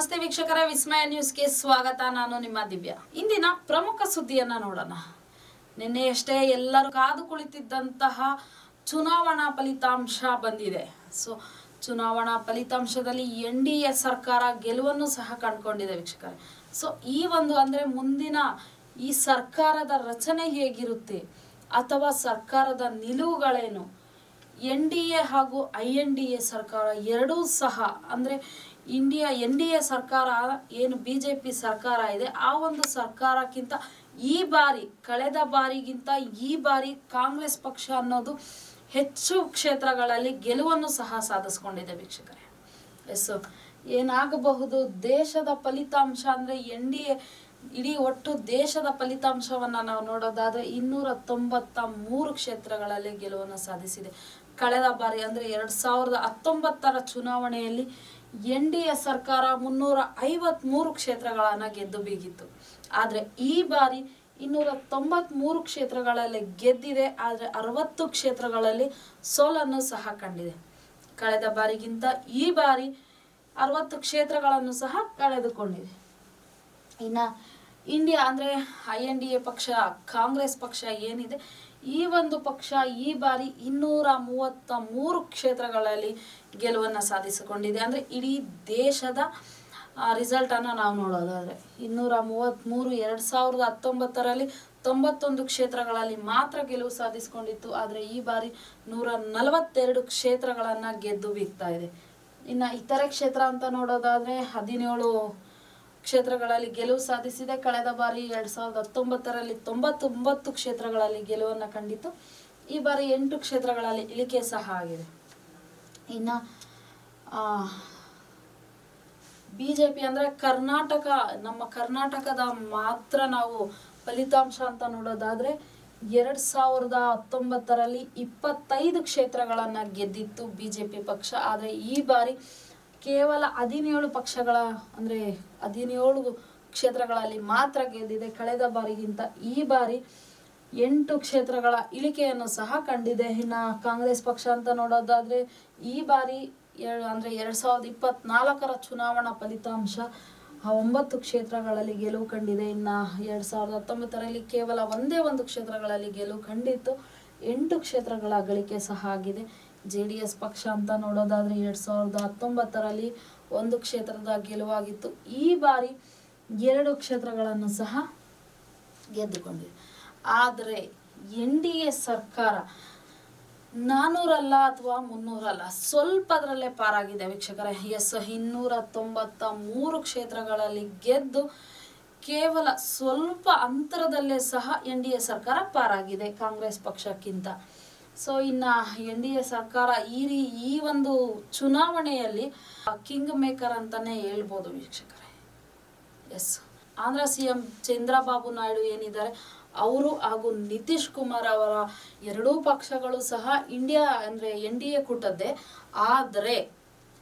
ನಮಸ್ತೆ ವೀಕ್ಷಕರೇ, ವಿಸ್ಮಯ ನ್ಯೂಸ್ಗೆ ಸ್ವಾಗತ. ನಾನು ನಿಮ್ಮ ದಿವ್ಯಾ. ಇಂದಿನ ಪ್ರಮುಖ ಸುದ್ದಿಯನ್ನ ನೋಡೋಣ. ನಿನ್ನೆಯಷ್ಟೇ ಎಲ್ಲರೂ ಕಾದು ಕುಳಿತಿದ್ದಂತಹ ಚುನಾವಣಾ ಫಲಿತಾಂಶ ಬಂದಿದೆ. ಚುನಾವಣಾ ಫಲಿತಾಂಶದಲ್ಲಿ NDA ಸರ್ಕಾರ ಗೆಲುವನ್ನು ಸಹ ಕಂಡುಕೊಂಡಿದೆ ವೀಕ್ಷಕರೇ. ಈ ಒಂದು ಅಂದ್ರೆ ಮುಂದಿನ ಈ ಸರ್ಕಾರದ ರಚನೆ ಹೇಗಿರುತ್ತೆ ಅಥವಾ ಸರ್ಕಾರದ ನಿಲುವುಗಳೇನು, NDA ಹಾಗೂ INDA ಸರ್ಕಾರ ಎರಡೂ ಸಹ ಅಂದ್ರೆ NDA ಸರ್ಕಾರ ಏನು BJP ಸರ್ಕಾರ ಇದೆ, ಆ ಒಂದು ಸರ್ಕಾರಕ್ಕಿಂತ ಈ ಬಾರಿ ಕಳೆದ ಬಾರಿಗಿಂತ ಈ ಬಾರಿ ಕಾಂಗ್ರೆಸ್ ಪಕ್ಷ ಅನ್ನೋದು ಹೆಚ್ಚು ಕ್ಷೇತ್ರಗಳಲ್ಲಿ ಗೆಲುವನ್ನು ಸಹ ಸಾಧಿಸಿಕೊಂಡಿದೆ ವೀಕ್ಷಕರೇ. ಏನಾಗಬಹುದು ದೇಶದ ಫಲಿತಾಂಶ ಅಂದ್ರೆ NDA ಇಡೀ ಒಟ್ಟು ದೇಶದ ಫಲಿತಾಂಶವನ್ನ ನಾವು ನೋಡೋದಾದ್ರೆ 293 ಕ್ಷೇತ್ರಗಳಲ್ಲಿ ಗೆಲುವನ್ನು ಸಾಧಿಸಿದೆ. ಕಳೆದ ಬಾರಿ ಅಂದ್ರೆ 2019ರ ಚುನಾವಣೆಯಲ್ಲಿ NDA ಸರ್ಕಾರ 353 ಕ್ಷೇತ್ರಗಳನ್ನ ಗೆದ್ದು ಬೀಗಿತ್ತು. ಆದ್ರೆ ಈ ಬಾರಿ 293 ಕ್ಷೇತ್ರಗಳಲ್ಲಿ ಗೆದ್ದಿದೆ. ಆದ್ರೆ 60 ಕ್ಷೇತ್ರಗಳಲ್ಲಿ ಸೋಲನ್ನು ಸಹ ಕಂಡಿದೆ. ಕಳೆದ ಬಾರಿಗಿಂತ ಈ ಬಾರಿ 60 ಕ್ಷೇತ್ರಗಳನ್ನು ಸಹ ಕಳೆದುಕೊಂಡಿದೆ. ಇನ್ನ ಇಂಡಿಯಾ ಅಂದ್ರೆ INDA ಪಕ್ಷ, ಕಾಂಗ್ರೆಸ್ ಪಕ್ಷ ಏನಿದೆ, ಈ ಒಂದು ಪಕ್ಷ ಈ ಬಾರಿ 233 ಕ್ಷೇತ್ರಗಳಲ್ಲಿ ಗೆಲುವನ್ನು ಸಾಧಿಸಿಕೊಂಡಿದೆ. ಅಂದ್ರೆ ಇಡೀ ದೇಶದ ರಿಸಲ್ಟ್ ಅನ್ನ ನಾವು ನೋಡೋದಾದ್ರೆ 233 2019ರಲ್ಲಿ 91 ಕ್ಷೇತ್ರಗಳಲ್ಲಿ ಮಾತ್ರ ಗೆಲುವು ಸಾಧಿಸಿಕೊಂಡಿತ್ತು. ಆದ್ರೆ ಈ ಬಾರಿ 142 ಕ್ಷೇತ್ರಗಳನ್ನ ಗೆದ್ದು ಬೀಗ್ತಾ ಇದೆ. ಇನ್ನ ಇತರೆ ಕ್ಷೇತ್ರ ಅಂತ ನೋಡೋದಾದ್ರೆ 17 ಕ್ಷೇತ್ರಗಳಲ್ಲಿ ಗೆಲುವು ಸಾಧಿಸಿದೆ. ಕಳೆದ ಬಾರಿ 2019ರಲ್ಲಿ 99 ಕ್ಷೇತ್ರಗಳಲ್ಲಿ ಗೆಲುವನ್ನು ಕಂಡಿತ್ತು. ಈ ಬಾರಿ 8 ಕ್ಷೇತ್ರಗಳಲ್ಲಿ ಇಳಿಕೆ ಸಹ ಆಗಿದೆ. ಇನ್ನ BJP ಅಂದ್ರೆ ನಮ್ಮ ಕರ್ನಾಟಕದ ಮಾತ್ರ ನಾವು ಫಲಿತಾಂಶ ಅಂತ ನೋಡೋದಾದ್ರೆ 2019ರಲ್ಲಿ 25 ಕ್ಷೇತ್ರಗಳನ್ನ ಗೆದ್ದಿತ್ತು BJP ಪಕ್ಷ. ಆದ್ರೆ ಈ ಬಾರಿ ಕೇವಲ 17 ಕ್ಷೇತ್ರಗಳಲ್ಲಿ ಮಾತ್ರ ಗೆದ್ದಿದೆ. ಕಳೆದ ಬಾರಿಗಿಂತ ಈ ಬಾರಿ 8 ಕ್ಷೇತ್ರಗಳ ಇಳಿಕೆಯನ್ನು ಸಹ ಕಂಡಿದೆ. ಇನ್ನ ಕಾಂಗ್ರೆಸ್ ಪಕ್ಷ ಅಂತ ನೋಡೋದಾದ್ರೆ ಈ ಬಾರಿ ಅಂದ್ರೆ 2024ರ ಚುನಾವಣಾ ಫಲಿತಾಂಶ 9 ಕ್ಷೇತ್ರಗಳಲ್ಲಿ ಗೆಲುವು ಕಂಡಿದೆ. ಇನ್ನ 2019ರಲ್ಲಿ ಕೇವಲ ಒಂದು ಕ್ಷೇತ್ರಗಳಲ್ಲಿ ಗೆಲುವು ಕಂಡಿತ್ತು. 8 ಕ್ಷೇತ್ರಗಳ ಗಳಿಕೆ ಸಹ ಆಗಿದೆ. JDS ಪಕ್ಷ ಅಂತ ನೋಡೋದಾದ್ರೆ 2019ರಲ್ಲಿ 1 ಕ್ಷೇತ್ರದ ಗೆಲುವಾಗಿತ್ತು. ಈ ಬಾರಿ 2 ಕ್ಷೇತ್ರಗಳನ್ನು ಸಹ ಗೆದ್ದುಕೊಂಡಿದೆ. ಆದರೆ NDA ಸರ್ಕಾರ 400 ಅಥವಾ 300 ಸ್ವಲ್ಪದರಲ್ಲೇ ಪಾರಾಗಿದೆ ವೀಕ್ಷಕರೇ. 293 ಕ್ಷೇತ್ರಗಳಲ್ಲಿ ಗೆದ್ದು ಕೇವಲ ಸ್ವಲ್ಪ ಅಂತರದಲ್ಲೇ ಸಹ NDA ಸರ್ಕಾರ ಪಾರಾಗಿದೆ ಕಾಂಗ್ರೆಸ್ ಪಕ್ಷಕ್ಕಿಂತ. ಇನ್ನ NDA ಸರ್ಕಾರ ಈ ಒಂದು ಚುನಾವಣೆಯಲ್ಲಿ ಕಿಂಗ್ ಮೇಕರ್ ಅಂತಾನೆ ಹೇಳ್ಬೋದು ವೀಕ್ಷಕರೇ. ಆಂಧ್ರ CM ಚಂದ್ರಬಾಬು ನಾಯ್ಡು ಏನಿದ್ದಾರೆ ಅವರು ಹಾಗೂ ನಿತೀಶ್ ಕುಮಾರ್ ಅವರ ಎರಡೂ ಪಕ್ಷಗಳು ಸಹ NDA ಕೂಟದ್ದೇ. ಆದರೆ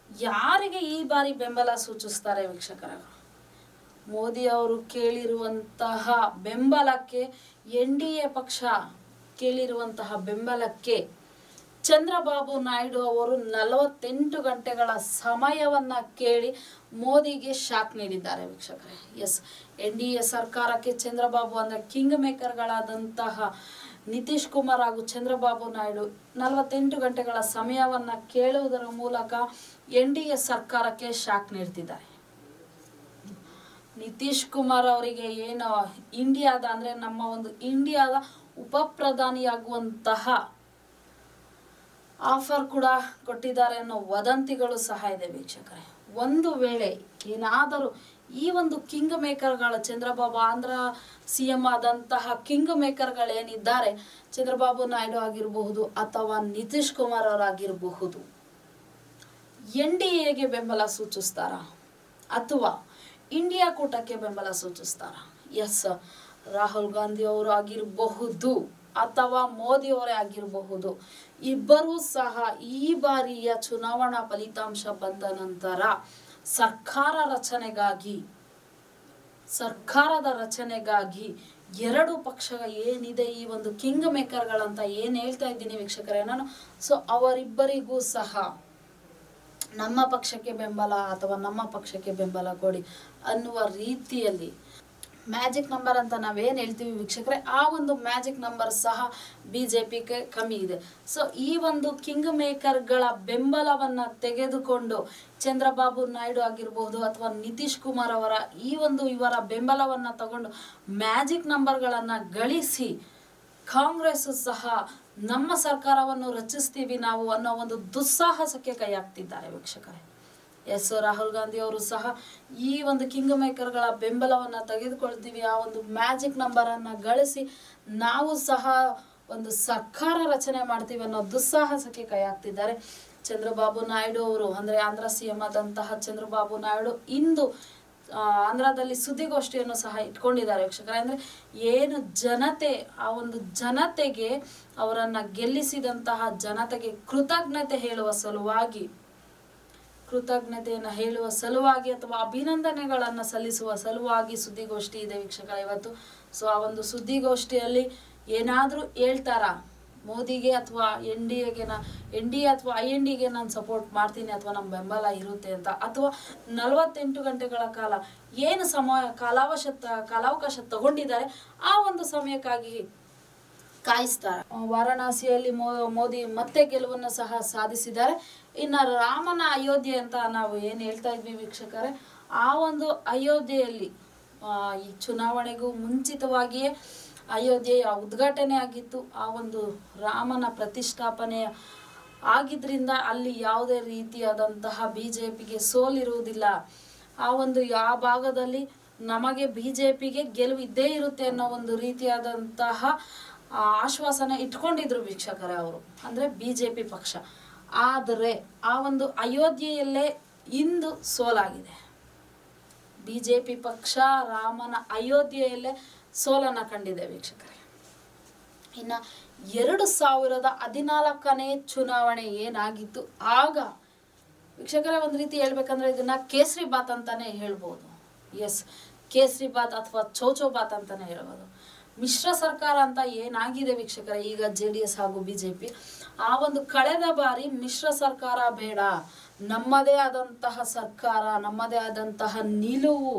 ಯಾರಿಗೆ ಈ ಬಾರಿ ಬೆಂಬಲ ಸೂಚಿಸ್ತಾರೆ ವೀಕ್ಷಕರ? ಮೋದಿ ಅವರು ಕೇಳಿರುವಂತಹ ಬೆಂಬಲಕ್ಕೆ, NDA ಪಕ್ಷ ಕೇಳಿರುವಂತಹ ಬೆಂಬಲಕ್ಕೆ ಚಂದ್ರಬಾಬು ನಾಯ್ಡು ಅವರು 48 ಗಂಟೆಗಳ ಸಮಯವನ್ನ ಕೇಳಿ ಮೋದಿಗೆ ಶಾಕ್ ನೀಡಿದ್ದಾರೆ ವೀಕ್ಷಕರೇ. NDA ಸರ್ಕಾರಕ್ಕೆ ಚಂದ್ರಬಾಬು ಅಂದ್ರೆ ಕಿಂಗ್ ಮೇಕರ್ಗಳಾದಂತಹ ನಿತೀಶ್ ಕುಮಾರ್ ಹಾಗೂ ಚಂದ್ರಬಾಬು ನಾಯ್ಡು 48 ಗಂಟೆಗಳ ಸಮಯವನ್ನ ಕೇಳುವುದರ ಮೂಲಕ NDA ಸರ್ಕಾರಕ್ಕೆ ಶಾಕ್ ನೀಡ್ತಿದ್ದಾರೆ. ನಿತೀಶ್ ಕುಮಾರ್ ಅವರಿಗೆ ಏನು ಇಂಡಿಯಾದ ಅಂದ್ರೆ ನಮ್ಮ ಒಂದು ಇಂಡಿಯಾದ ಉಪ ಪ್ರಧಾನಿಯಾಗುವಂತಹ ಆಫರ್ ಕೂಡ ಕೊಟ್ಟಿದ್ದಾರೆ ಅನ್ನೋ ವದಂತಿಗಳು ಸಹ ಇದೆ ವೀಕ್ಷಕರೇ. ಒಂದು ವೇಳೆ ಏನಾದರೂ ಈ ಒಂದು ಕಿಂಗ್ ಮೇಕರ್ಗಳ ಚಂದ್ರಬಾಬು ಆಂಧ್ರ CM ಆದಂತಹ ಕಿಂಗ್ ಮೇಕರ್ಗಳೇನಿದ್ದಾರೆ, ಚಂದ್ರಬಾಬು ನಾಯ್ಡು ಆಗಿರಬಹುದು ಅಥವಾ ನಿತೀಶ್ ಕುಮಾರ್ ಅವರಾಗಿರಬಹುದು, NDAಗೆ ಬೆಂಬಲ ಸೂಚಿಸ್ತಾರ ಅಥವಾ ಇಂಡಿಯಾ ಕೂಟಕ್ಕೆ ಬೆಂಬಲ ಸೂಚಿಸ್ತಾರ? ರಾಹುಲ್ ಗಾಂಧಿ ಅವರು ಆಗಿರಬಹುದು ಅಥವಾ ಮೋದಿ ಅವರೇ ಆಗಿರಬಹುದು. ಇಬ್ಬರೂ ಸಹ ಈ ಬಾರಿಯ ಚುನಾವಣಾ ಫಲಿತಾಂಶ ಬಂದ ನಂತರ ಸರ್ಕಾರದ ರಚನೆಗಾಗಿ ಎರಡು ಪಕ್ಷ ಏನಿದೆ, ಈ ಒಂದು ಕಿಂಗ್ ಮೇಕರ್ಗಳಂತ ಏನ್ ಹೇಳ್ತಾ ಇದ್ದೀನಿ ವೀಕ್ಷಕರೇ ನಾನು, ಅವರಿಬ್ಬರಿಗೂ ಸಹ ನಮ್ಮ ಪಕ್ಷಕ್ಕೆ ಬೆಂಬಲ ಅಥವಾ ನಮ್ಮ ಪಕ್ಷಕ್ಕೆ ಬೆಂಬಲ ಕೊಡಿ ಅನ್ನುವ ರೀತಿಯಲ್ಲಿ ಮ್ಯಾಜಿಕ್ ನಂಬರ್ ಅಂತ ನಾವೇನು ಹೇಳ್ತೀವಿ ವೀಕ್ಷಕರೇ, ಆ ಒಂದು ಮ್ಯಾಜಿಕ್ ನಂಬರ್ ಸಹ BJPಗೆ ಕಮ್ಮಿ ಇದೆ. ಸೊ ಈ ಒಂದು ಕಿಂಗ್ ಮೇಕರ್ಗಳ ಬೆಂಬಲವನ್ನು ತೆಗೆದುಕೊಂಡು ಚಂದ್ರಬಾಬು ನಾಯ್ಡು ಆಗಿರಬಹುದು ಅಥವಾ ನಿತೀಶ್ ಕುಮಾರ್ ಅವರ ಇವರ ಬೆಂಬಲವನ್ನು ತಗೊಂಡು ಮ್ಯಾಜಿಕ್ ನಂಬರ್ಗಳನ್ನು ಗಳಿಸಿ ಕಾಂಗ್ರೆಸ್ ಸಹ ನಮ್ಮ ಸರ್ಕಾರವನ್ನು ರಚಿಸ್ತೀವಿ ನಾವು ಅನ್ನೋ ಒಂದು ದುಸ್ಸಾಹಸಕ್ಕೆ ಕೈ ಹಾಕ್ತಿದ್ದಾರೆ ವೀಕ್ಷಕರೇ. ರಾಹುಲ್ ಗಾಂಧಿ ಅವರು ಸಹ ಈ ಒಂದು ಕಿಂಗ್ ಮೇಕರ್ಗಳ ಬೆಂಬಲವನ್ನು ತೆಗೆದುಕೊಳ್ತೀವಿ, ಆ ಒಂದು ಮ್ಯಾಜಿಕ್ ನಂಬರನ್ನು ಗಳಿಸಿ ನಾವು ಸಹ ಒಂದು ಸರ್ಕಾರ ರಚನೆ ಮಾಡ್ತೀವಿ ಅನ್ನೋ ದುಸ್ಸಾಹಸಕ್ಕೆ ಕೈ ಹಾಕ್ತಿದ್ದಾರೆ. ಚಂದ್ರಬಾಬು ನಾಯ್ಡು ಅವರು ಅಂದರೆ ಆಂಧ್ರ CM ಆದಂತಹ ಚಂದ್ರಬಾಬು ನಾಯ್ಡು ಇಂದು ಆಂಧ್ರದಲ್ಲಿ ಸುದ್ದಿಗೋಷ್ಠಿಯನ್ನು ಸಹ ಇಟ್ಕೊಂಡಿದ್ದಾರೆ ವೀಕ್ಷಕರೇ. ಅಂದರೆ ಏನು ಜನತೆ, ಆ ಒಂದು ಜನತೆಗೆ ಅವರನ್ನು ಗೆಲ್ಲಿಸಿದಂತಹ ಜನತೆಗೆ ಕೃತಜ್ಞತೆಯನ್ನು ಹೇಳುವ ಸಲುವಾಗಿ ಅಥವಾ ಅಭಿನಂದನೆಗಳನ್ನು ಸಲ್ಲಿಸುವ ಸಲುವಾಗಿ ಸುದ್ದಿಗೋಷ್ಠಿ ಇದೆ ವೀಕ್ಷಕರೇ ಇವತ್ತು. ಸೊ ಆ ಒಂದು ಸುದ್ದಿಗೋಷ್ಠಿಯಲ್ಲಿ ಏನಾದರೂ ಹೇಳ್ತಾರಾ ಮೋದಿಗೆ ಅಥವಾ NDA ಅಥವಾ INDಗೆ ನಾನು ಸಪೋರ್ಟ್ ಮಾಡ್ತೀನಿ ಅಥವಾ ನಮ್ಮ ಬೆಂಬಲ ಇರುತ್ತೆ ಅಂತ, ಅಥವಾ 48 ಗಂಟೆಗಳ ಕಾಲ ಏನು ಕಾಲಾವಕಾಶ ತಗೊಂಡಿದ್ದಾರೆ ಆ ಒಂದು ಸಮಯಕ್ಕಾಗಿ ಕಾಯಿಸ್ತಾರೆ. ವಾರಣಾಸಿಯಲ್ಲಿ ಮೋದಿ ಮತ್ತೆ ಗೆಲುವನ್ನು ಸಹ ಸಾಧಿಸಿದ್ದಾರೆ. ಇನ್ನು ರಾಮನ ಅಯೋಧ್ಯೆ ಅಂತ ನಾವು ಏನು ಹೇಳ್ತಾ ಇದ್ವಿ ವೀಕ್ಷಕರೇ, ಆ ಒಂದು ಅಯೋಧ್ಯೆಯಲ್ಲಿ ಈ ಚುನಾವಣೆಗೂ ಮುಂಚಿತವಾಗಿಯೇ ಅಯೋಧ್ಯೆಯ ಉದ್ಘಾಟನೆ ಆಗಿತ್ತು. ಆ ಒಂದು ರಾಮನ ಪ್ರತಿಷ್ಠಾಪನೆ ಆಗಿದ್ರಿಂದ ಅಲ್ಲಿ ಯಾವುದೇ ರೀತಿಯಾದಂತಹ BJPಗೆ ಸೋಲಿರುವುದಿಲ್ಲ. ಆ ಭಾಗದಲ್ಲಿ ನಮಗೆ BJPಗೆ ಗೆಲುವು ಇದ್ದೇ ಇರುತ್ತೆ ಅನ್ನೋ ಒಂದು ರೀತಿಯಾದಂತಹ ಆಶ್ವಾಸನೆ ಇಟ್ಕೊಂಡಿದ್ರು ವೀಕ್ಷಕರೇ ಅವರು, ಅಂದರೆ BJP ಪಕ್ಷ. ಆದರೆ ಆ ಒಂದು ಅಯೋಧ್ಯೆಯಲ್ಲೇ ಇಂದು ಸೋಲಾಗಿದೆ. BJP ಪಕ್ಷ ರಾಮನ ಅಯೋಧ್ಯೆಯಲ್ಲೇ ಸೋಲನ್ನು ಕಂಡಿದೆ ವೀಕ್ಷಕರೇ. ಇನ್ನು 2014ನೇ ಚುನಾವಣೆ ಏನಾಗಿತ್ತು ಆಗ ವೀಕ್ಷಕರೇ, ಒಂದು ರೀತಿ ಹೇಳ್ಬೇಕಂದ್ರೆ ಇದನ್ನ ಕೇಸರಿ ಬಾತ್ ಅಂತಾನೆ ಹೇಳ್ಬೋದು. ಕೇಸರಿ ಬಾತ್ ಅಥವಾ ಚೌಚೌ ಬಾತ್ ಅಂತಾನೆ ಹೇಳ್ಬೋದು. ಮಿಶ್ರ ಸರ್ಕಾರ ಅಂತ ಏನಾಗಿದೆ ವೀಕ್ಷಕರೇ ಈಗ JDS ಹಾಗೂ BJP, ಆ ಒಂದು ಕಳೆದ ಬಾರಿ ಮಿಶ್ರ ಸರ್ಕಾರ ಬೇಡ, ನಮ್ಮದೇ ಆದಂತಹ ಸರ್ಕಾರ, ನಮ್ಮದೇ ಆದಂತಹ ನಿಲುವು,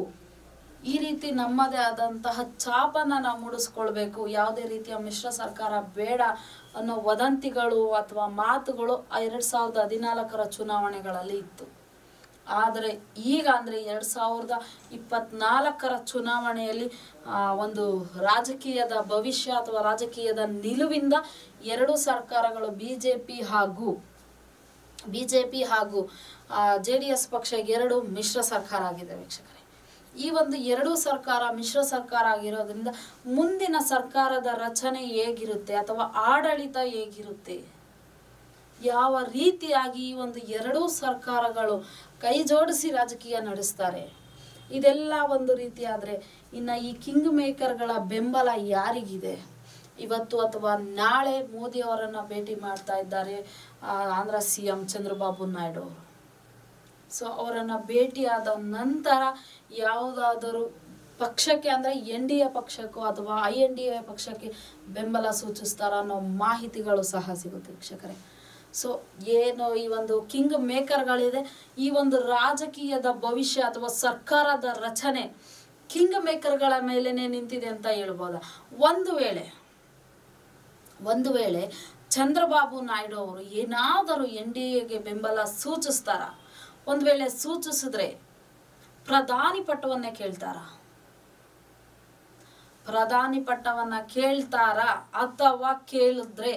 ಈ ರೀತಿ ನಮ್ಮದೇ ಆದಂತಹ ಛಾಪನ್ನು ನಾವು ಮೂಡಿಸ್ಕೊಳ್ಬೇಕು, ಯಾವುದೇ ರೀತಿಯ ಮಿಶ್ರ ಸರ್ಕಾರ ಬೇಡ ಅನ್ನೋ ವದಂತಿಗಳು ಅಥವಾ ಮಾತುಗಳು 2014ರ ಚುನಾವಣೆಗಳಲ್ಲಿ ಇತ್ತು. ಆದರೆ ಈಗ ಅಂದರೆ 2024ರ ಚುನಾವಣೆಯಲ್ಲಿ ಒಂದು ರಾಜಕೀಯದ ಭವಿಷ್ಯ ಅಥವಾ ರಾಜಕೀಯದ ನಿಲುವಿಂದ ಎರಡು ಸರ್ಕಾರಗಳು BJP ಹಾಗೂ JDS ಪಕ್ಷ ಎರಡು ಮಿಶ್ರ ಸರ್ಕಾರ ಆಗಿದೆ ವೀಕ್ಷಕರೇ. ಈ ಒಂದು ಎರಡೂ ಸರ್ಕಾರ ಮಿಶ್ರ ಸರ್ಕಾರ ಆಗಿರೋದ್ರಿಂದ ಮುಂದಿನ ಸರ್ಕಾರದ ರಚನೆ ಹೇಗಿರುತ್ತೆ ಅಥವಾ ಆಡಳಿತ ಹೇಗಿರುತ್ತೆ, ಯಾವ ರೀತಿಯಾಗಿ ಈ ಒಂದು ಎರಡೂ ಸರ್ಕಾರಗಳು ಕೈ ಜೋಡಿಸಿ ರಾಜಕೀಯ ನಡೆಸ್ತಾರೆ, ಇದೆಲ್ಲ ಒಂದು ರೀತಿ. ಆದರೆ ಇನ್ನು ಈ ಕಿಂಗ್ ಮೇಕರ್ಗಳ ಬೆಂಬಲ ಯಾರಿಗಿದೆ? ಇವತ್ತು ಅಥವಾ ನಾಳೆ ಮೋದಿ ಅವರನ್ನು ಭೇಟಿ ಮಾಡ್ತಾ ಇದ್ದಾರೆ ಆಂಧ್ರ CM ಚಂದ್ರಬಾಬು ನಾಯ್ಡು ಅವರು. ಸೊ ಅವರನ್ನು ಭೇಟಿಯಾದ ನಂತರ ಯಾವುದಾದರೂ ಪಕ್ಷಕ್ಕೆ ಅಂದರೆ NDA ಪಕ್ಷಕ್ಕೋ ಅಥವಾ INDA ಪಕ್ಷಕ್ಕೆ ಬೆಂಬಲ ಸೂಚಿಸ್ತಾರ ಅನ್ನೋ ಮಾಹಿತಿಗಳು ಸಹ ಸಿಗುತ್ತೆ ವೀಕ್ಷಕರೇ. ಸೊ ಏನು ಈ ಒಂದು ಕಿಂಗ್ ಮೇಕರ್ಗಳಿದೆ, ಈ ಒಂದು ರಾಜಕೀಯದ ಭವಿಷ್ಯ ಅಥವಾ ಸರ್ಕಾರದ ರಚನೆ ಕಿಂಗ್ ಮೇಕರ್ಗಳ ಮೇಲೇನೆ ನಿಂತಿದೆ ಅಂತ ಹೇಳ್ಬೋದ. ಒಂದು ವೇಳೆ ಚಂದ್ರಬಾಬು ನಾಯ್ಡು ಅವರು ಏನಾದರೂ NDAಗೆ ಬೆಂಬಲ ಸೂಚಿಸ್ತಾರ, ಒಂದು ವೇಳೆ ಸೂಚಿಸಿದ್ರೆ ಪ್ರಧಾನಿ ಪಟ್ಟವನ್ನೇ ಕೇಳ್ತಾರ ಅಥವಾ ಕೇಳಿದ್ರೆ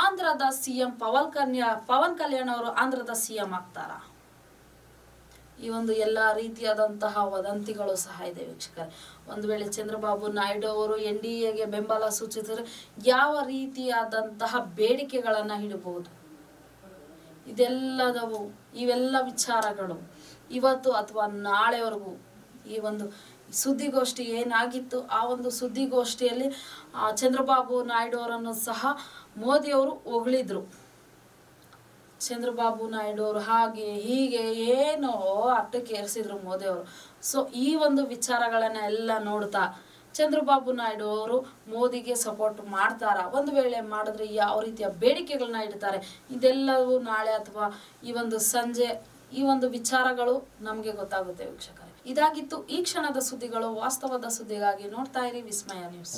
ಆಂಧ್ರದ CM ಪವನ್ ಕಲ್ಯಾಣ್ ಅವರು ಆಂಧ್ರದ CM ಆಗ್ತಾರ? ಈ ಒಂದು ಎಲ್ಲ ರೀತಿಯಾದಂತಹ ವದಂತಿಗಳು ಸಹ ಇದೆ ವೀಕ್ಷಕರೇ. ಒಂದು ವೇಳೆ ಚಂದ್ರಬಾಬು ನಾಯ್ಡು ಅವರು NDAಗೆ ಬೆಂಬಲ ಸೂಚಿಸಿದರೆ ಯಾವ ರೀತಿಯಾದಂತಹ ಬೇಡಿಕೆಗಳನ್ನು ಇಡಬಹುದು, ಇವೆಲ್ಲ ವಿಚಾರಗಳು ಇವತ್ತು ಅಥವಾ ನಾಳೆವರೆಗೂ ಈ ಒಂದು ಸುದ್ದಿಗೋಷ್ಠಿ ಏನಾಗಿತ್ತು ಆ ಒಂದು ಸುದ್ದಿಗೋಷ್ಠಿಯಲ್ಲಿ ಚಂದ್ರಬಾಬು ನಾಯ್ಡು ಅವರನ್ನು ಸಹ ಮೋದಿ ಅವರು ಹೊಗಳಿದ್ರು. ಚಂದ್ರಬಾಬು ನಾಯ್ಡು ಅವರು ಹಾಗೆ ಹೀಗೆ ಏನೋ ಅಟ್ಟಕ್ಕೆ ಏರಿಸಿದ್ರು ಮೋದಿ ಅವರು. ಸೊ ಈ ಒಂದು ವಿಚಾರಗಳನ್ನ ಎಲ್ಲ ನೋಡ್ತಾ ಚಂದ್ರಬಾಬು ನಾಯ್ಡು ಅವರು ಮೋದಿಗೆ ಸಪೋರ್ಟ್ ಮಾಡ್ತಾರ, ಒಂದು ವೇಳೆ ಮಾಡಿದ್ರೆ ಯಾವ ರೀತಿಯ ಬೇಡಿಕೆಗಳನ್ನ ಇಡ್ತಾರೆ, ಇದೆಲ್ಲವೂ ನಾಳೆ ಅಥವಾ ಈ ಒಂದು ಸಂಜೆ ಈ ಒಂದು ವಿಚಾರಗಳು ನಮಗೆ ಗೊತ್ತಾಗುತ್ತೆ ವೀಕ್ಷಕರೇ. ಇದಾಗಿತ್ತು ಈ ಕ್ಷಣದ ಸುದ್ದಿಗಳು. ವಾಸ್ತವದ ಸುದ್ದಿಗಾಗಿ ನೋಡ್ತಾ ಇರಿ ವಿಸ್ಮಯ ನ್ಯೂಸ್.